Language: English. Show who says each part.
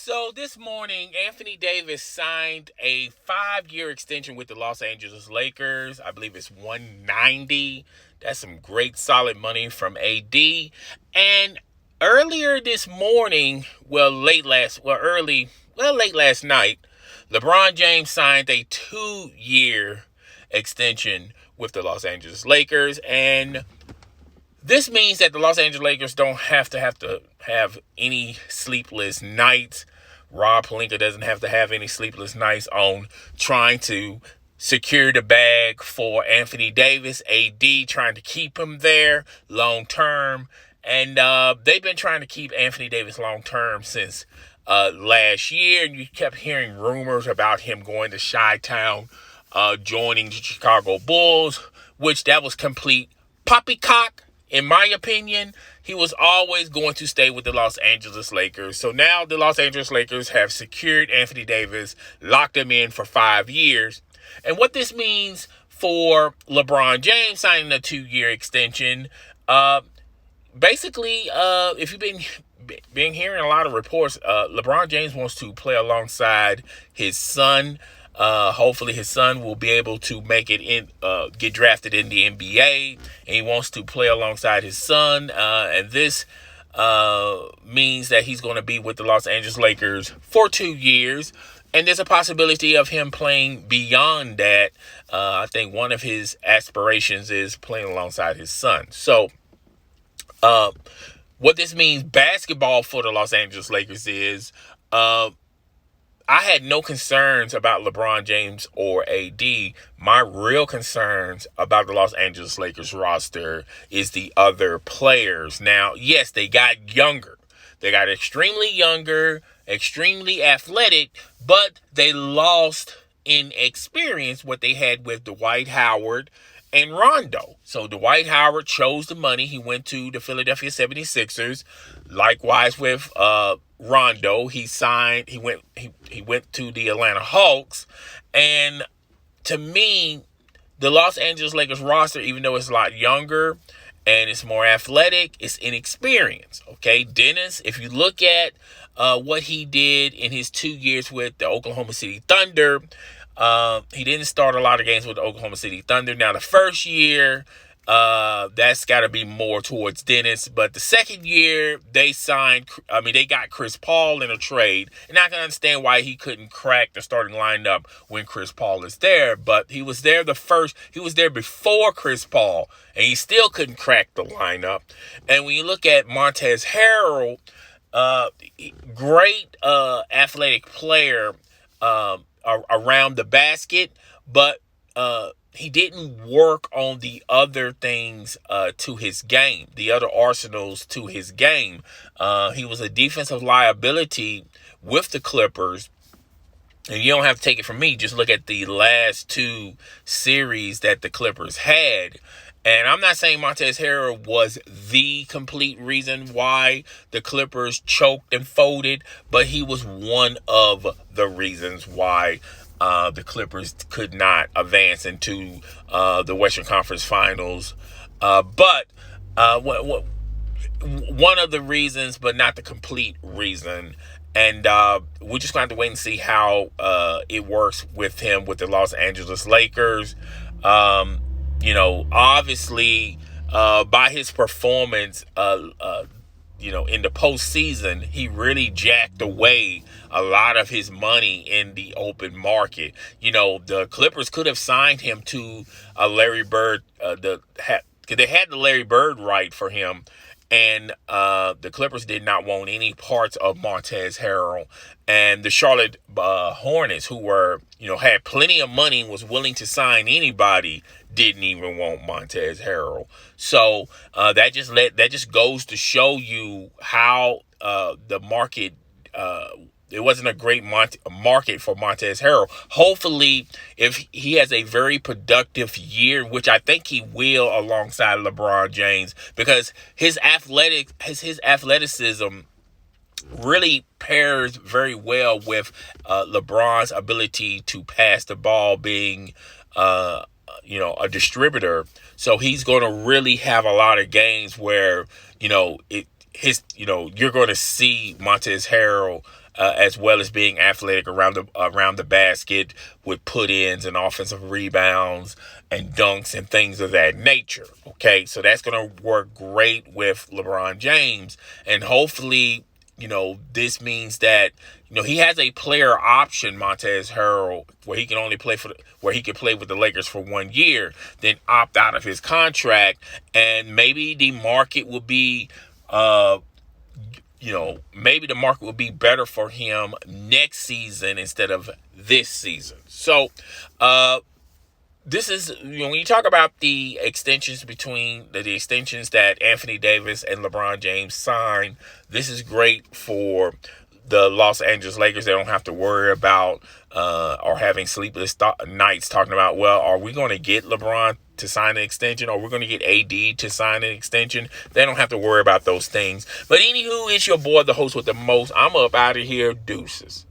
Speaker 1: So this morning, Anthony Davis signed a 5-year extension with the Los Angeles Lakers. I believe it's 190. That's some great solid money from AD. And earlier this morning, late last night, LeBron James signed a 2-year extension with the Los Angeles Lakers, and this means that the Los Angeles Lakers don't have to have any sleepless nights. Rob Pelinka doesn't have to have any sleepless nights on trying to secure the bag for Anthony Davis. AD trying to keep him there long term. And they've been trying to keep Anthony Davis long term since last year. And you kept hearing rumors about him going to Chi-Town, joining the Chicago Bulls, which that was complete poppycock. In my opinion, he was always going to stay with the Los Angeles Lakers. So now the Los Angeles Lakers have secured Anthony Davis, locked him in for 5 years. And what this means for LeBron James signing a 2-year extension, basically, if you've been hearing a lot of reports, LeBron James wants to play alongside his son. Hopefully his son will be able to make it in, get drafted in the NBA, and he wants to play alongside his son. And this means that he's going to be with the Los Angeles Lakers for 2 years. And there's a possibility of him playing beyond that. I think one of his aspirations is playing alongside his son. So, what this means basketball for the Los Angeles Lakers is, I had no concerns about LeBron James or AD. My real concerns about the Los Angeles Lakers roster is the other players. Now, yes, they got younger. They got extremely younger, extremely athletic, but they lost in experience what they had with Dwight Howard and Rondo. So Dwight Howard chose the money. He went to the Philadelphia 76ers. Likewise with Rondo, he went to the Atlanta Hawks. And to me, the Los Angeles Lakers roster, even though it's a lot younger and it's more athletic, it's inexperienced. Okay, Dennis, if you look at what he did in his 2 years with the Oklahoma City Thunder, he didn't start a lot of games with the Oklahoma City Thunder. Now, the first year, that's got to be more towards Dennis. But the second year, they got Chris Paul in a trade. And I can understand why he couldn't crack the starting lineup when Chris Paul is there. But he was there before Chris Paul, and he still couldn't crack the lineup. And when you look at Montrezl Harrell, great athletic player, around the basket, but he didn't work on the other things to his game, the other arsenals to his game. He was a defensive liability with the Clippers. And you don't have to take it from me. Just look at the last 2 series that the Clippers had. And I'm not saying Montrezl Harrell was the complete reason why the Clippers choked and folded, but he was one of the reasons why the Clippers could not advance into the Western Conference Finals. But one of the reasons, but not the complete reason. And we're just going to have to wait and see how it works with him with the Los Angeles Lakers. Obviously, by his performance, in the postseason, he really jacked away a lot of his money in the open market. The Clippers could have signed him to a Larry Bird, they had the Larry Bird right for him. And the Clippers did not want any parts of Montrezl Harrell. And the Charlotte Hornets, who were, had plenty of money and was willing to sign anybody, didn't even want Montrezl Harrell. So that just goes to show you how the market. It wasn't a great market for Montrezl Harrell. Hopefully, if he has a very productive year, which I think he will, alongside LeBron James, because his athleticism really pairs very well with LeBron's ability to pass the ball, being a distributor. So he's going to really have a lot of games where you're going to see Montrezl Harrell as well as being athletic around the basket with put-ins and offensive rebounds and dunks and things of that nature. Okay, so that's going to work great with LeBron James, and hopefully, this means that he has a player option, Montrezl Harrell, where he can only play where he can play with the Lakers for 1 year, then opt out of his contract, and maybe the market will be maybe the market will be better for him next season instead of this season. So, this is, when you talk about the extensions the extensions that Anthony Davis and LeBron James signed, this is great for the Los Angeles Lakers. They don't have to worry about or having sleepless nights talking about, well, are we going to get LeBron to sign an extension, or we're going to get AD to sign an extension? They don't have to worry about those things. But anywho, it's your boy, the host with the most. I'm up out of here. Deuces.